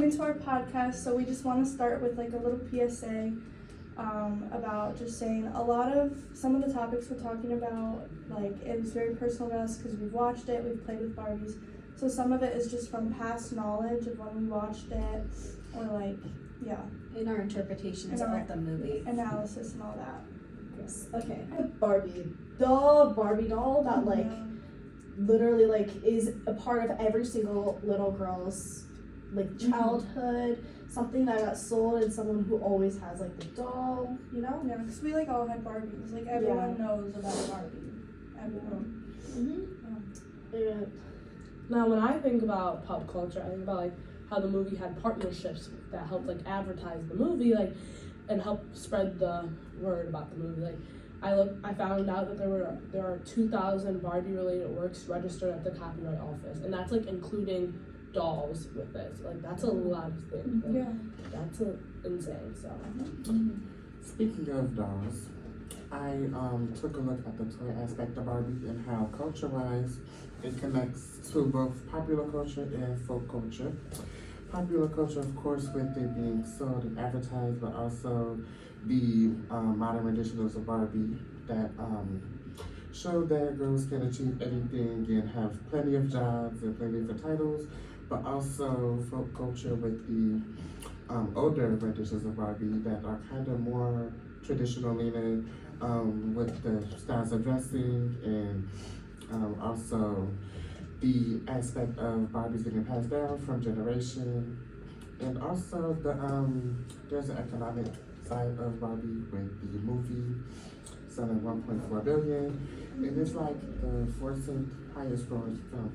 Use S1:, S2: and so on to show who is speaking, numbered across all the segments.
S1: coming to our podcast. So we just want to start with like a little PSA about just saying some of the topics we're talking about, like it was very personal to us because we've watched it, we've played with Barbies. So some of it is just from past knowledge of when we watched it, or like, yeah.
S2: In our interpretations of the movie.
S1: Analysis and all that.
S2: Yes. Okay. Barbie. The Barbie doll that like literally like is a part of every single little girl's like childhood, something that got sold, and someone who always has like the doll, you know?
S1: Yeah, because we like all had Barbies. Like everyone knows about Barbie. Everyone.
S2: Yeah.
S3: Now, when I think about pop culture, I think about like how the movie had partnerships that helped like advertise the movie, like, and help spread the word about the movie. Like, I found out that there are 2,000 Barbie related works registered at the Copyright Office, and that's like including dolls with this. Like, that's a lot of things. Like, that's insane. So.
S4: Speaking of dolls, I took a look at the toy aspect of Barbie and how culture-wise it connects to both popular culture and folk culture. Popular culture, of course, with it being sold and advertised, but also the modern renditions of Barbie that show that girls can achieve anything and have plenty of jobs and plenty of titles, but also folk culture with the older renditions of Barbie that are kind of more traditional leaning, with the styles of dressing and also the aspect of Barbies getting passed down from generation, and also there's an economic side of Barbie with the movie selling 1.4 billion, and it's like the 14th highest grossing film.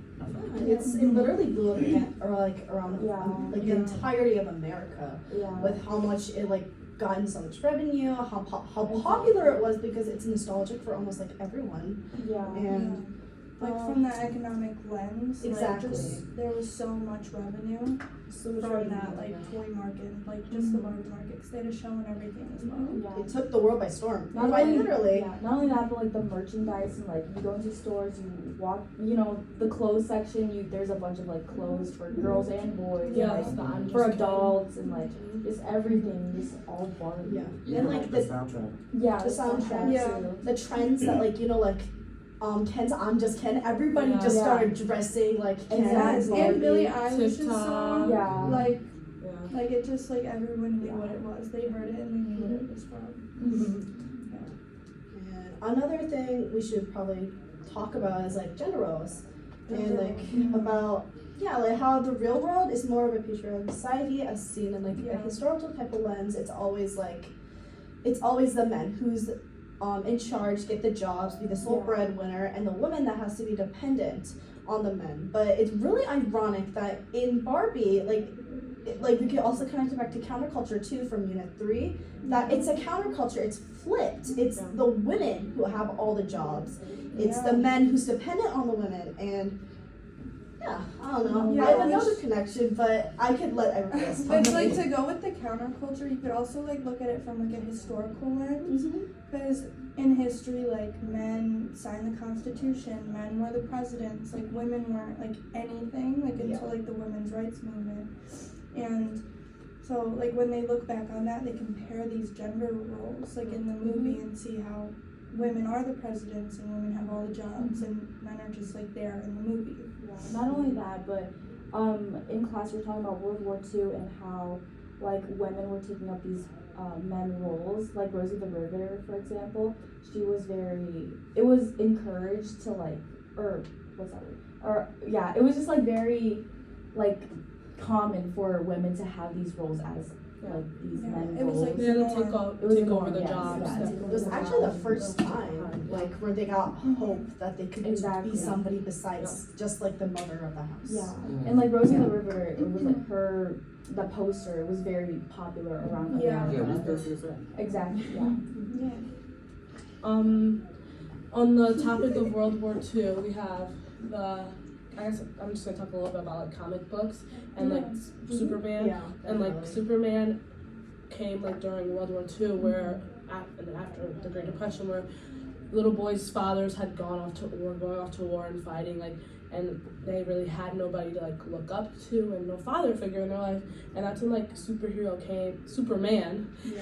S2: It literally blew up around the entirety of America with how much it like gotten so much revenue, how popular it was because it's nostalgic for almost like everyone. And
S1: like from that economic lens,
S2: exactly.
S1: Like there was so much revenue from that like toy market, like just the Barbie market, because they had a show and everything as well.
S2: It took the world by storm.
S5: Not
S2: literally.
S5: Not only that, but like the merchandise and like you go into stores, you walk, you know, the clothes section. There's a bunch of like clothes for girls and boys, like, for adults and like just everything, just all Barbie.
S4: And like the soundtrack.
S2: The soundtrack. The trends that like Ken's I'm Just Ken. Everybody just started dressing like Ken.
S1: And Billie Eilish's song. Like it just like everyone knew what it was. They heard it and they knew what it was from.
S2: And another thing we should probably talk about is like gender roles. And like about like how the real world is more of a patriarchal society as seen in like a historical type of lens. It's always the men who's in charge, get the jobs, be the sole breadwinner, and the woman that has to be dependent on the men. But it's really ironic that in Barbie, like we could also connect it back to counterculture too from Unit 3, that it's a counterculture, it's flipped. It's the women who have all the jobs. It's the men who's dependent on the women, and I don't know. I have another connection, but I could let everybody else talk.
S1: It's like to go with the counterculture, you could also like look at it from like a historical lens, because in history, like men signed the Constitution, men were the presidents, like women weren't like anything, like until like the women's rights movement, and so like when they look back on that, they compare these gender roles like in the movie and see how women are the presidents and women have all the jobs and men are just like there in the movie.
S5: Not only that, but in class we were talking about World War II and how like women were taking up these men roles, like Rosie the Riveter, for example. It was encouraged to like, or what's that word? Or it was just like very like common for women to have these roles as like these men
S1: it was
S5: roles.
S1: like
S3: take over the jobs.
S2: It was actually the first time like where they got hope that they could be somebody besides just like the mother of the house.
S5: And like Rosie the Riveter, it was like the poster was very popular around America. Exactly.
S3: On the topic of World War II, we have I guess I'm just gonna talk a little bit about like comic books and like Superman. And like Superman came like during World War II, where after the Great Depression, where little boys' fathers had going off to war and fighting. Like and they really had nobody to like look up to and no father figure in their life. And that's when like Superman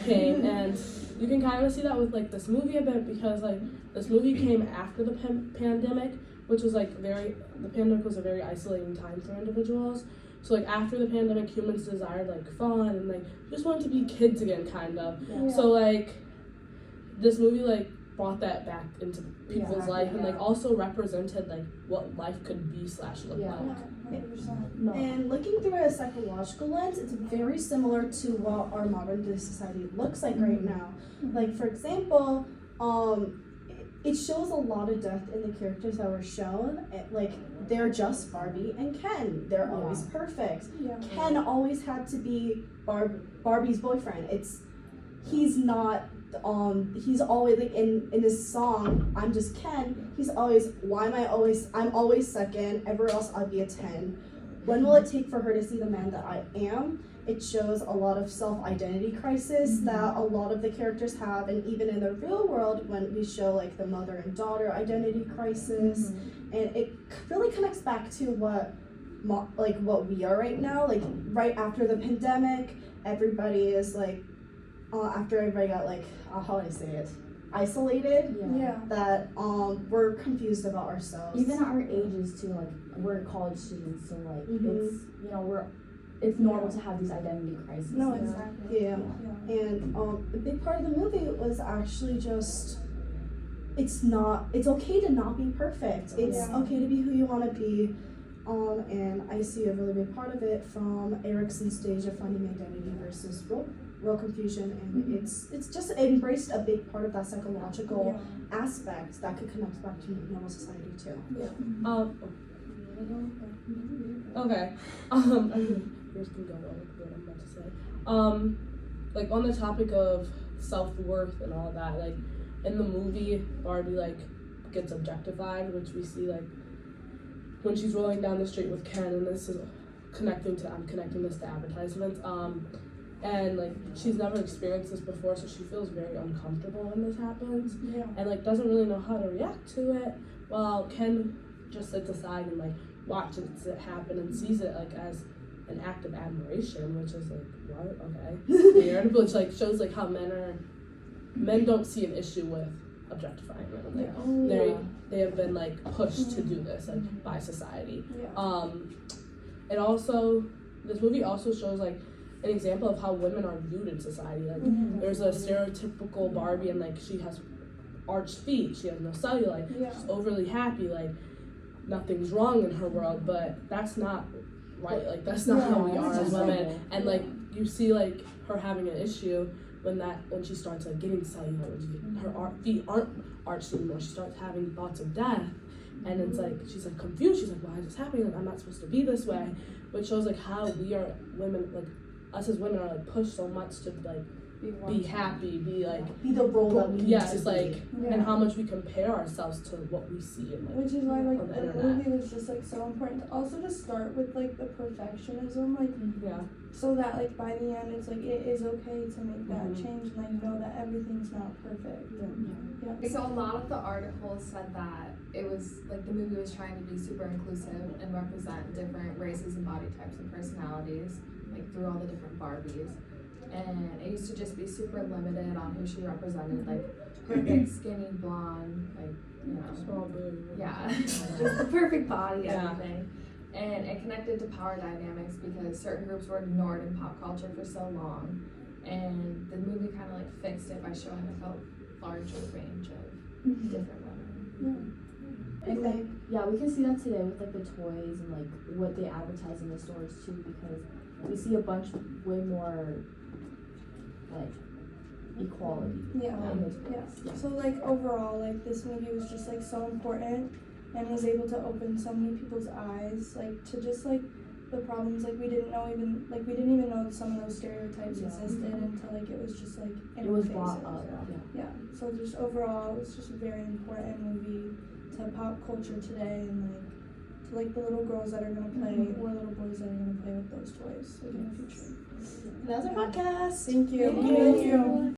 S3: came, and you can kind of see that with like this movie a bit, because like this movie came after the pandemic, which was like the pandemic was a very isolating time for individuals. So like after the pandemic, humans desired like fun and like just wanted to be kids again, kind of.
S5: Yeah.
S3: So like this movie like brought that back into people's life, and like also represented like what life could be / look like.
S1: 100%.
S5: No.
S2: And looking through a psychological lens, it's very similar to what our modern day society looks like right now. Like, for example, it shows a lot of depth in the characters that were shown. Like, they're just Barbie and Ken. They're always perfect.
S1: Yeah.
S2: Ken always had to be Barbie's boyfriend. He's not. He's always like in this song, I'm just Ken. He's always, I'm always second. Everywhere else I'll be a 10. When will it take for her to see the man that I am? It shows a lot of self-identity crisis that a lot of the characters have, and even in the real world, when we show like the mother and daughter identity crisis, and it really connects back to what we are right now. Like right after the pandemic, everybody is like. After everybody got like, how do I say it, isolated,
S1: Yeah.
S2: that we're confused about ourselves.
S5: Even our ages too, like we're college students, so like it's it's normal to have these identity crises.
S1: No, exactly.
S2: Yeah. And a big part of the movie was actually just, it's okay to not be perfect. It's okay to be who you want to be. And I see a really big part of it from Erickson's stage of finding identity versus real confusion, and it's just embraced a big part of that psychological aspect that could connect back to normal society too.
S3: Okay. Yours can go on with what I'm about to say. Like on the topic of self-worth and all that, like in the movie, Barbie like gets objectified, which we see like when she's rolling down the street with Ken, and this is I'm connecting this to advertisements. And like she's never experienced this before, so she feels very uncomfortable when this happens, and like doesn't really know how to react to it. While Ken just sits aside and like watches it happen and sees it like as an act of admiration, which is like what? Okay, weird, which like shows like how men don't see an issue with objectifying women. Like they have been like pushed to do this like by society. It also, this movie also shows like an example of how women are viewed in society. Like there's a stereotypical Barbie, and like she has arched feet, she has no cellulite, she's overly happy, like nothing's wrong in her world, but that's not right. Like that's not how we are as women. And like you see like her having an issue when she starts like getting cellulite, her feet aren't arched anymore, she starts having thoughts of death, and it's like she's like confused, she's like, why is this happening, like I'm not supposed to be this way. Which shows like how we are women, like us as women are like pushed so much to like be happy, be the role that we need to be. And how much we compare ourselves to what we see in like,
S1: which is why like
S3: the
S1: the movie was just like so important to also just start with like the perfectionism, like so that like by the end it's like it is okay to make that change and like know that everything's not perfect.
S6: So a lot of the articles said that it was like the movie was trying to be super inclusive and represent different races and body types and personalities, like through all the different Barbies. And it used to just be super limited on who she represented, like perfect skinny blonde, like
S3: small boob.
S6: Just the perfect body, everything. And it connected to power dynamics because certain groups were ignored in pop culture for so long, and the movie kind of like fixed it by showing like a larger range of different women.
S5: And like, we can see that today with like the toys and like what they advertise in the stores too, because we see a bunch way more like equality.
S1: So like overall, like this movie was just like so important and was able to open so many people's eyes, like to just like the problems like we didn't even know some of those stereotypes existed until like it was just like in our faces.
S5: Brought up.
S1: So just overall, it was just a very important movie to pop culture today, and like to like the little girls that are gonna play or little boys that are gonna play with those toys like in the future.
S2: That's our podcast.
S1: Thank you.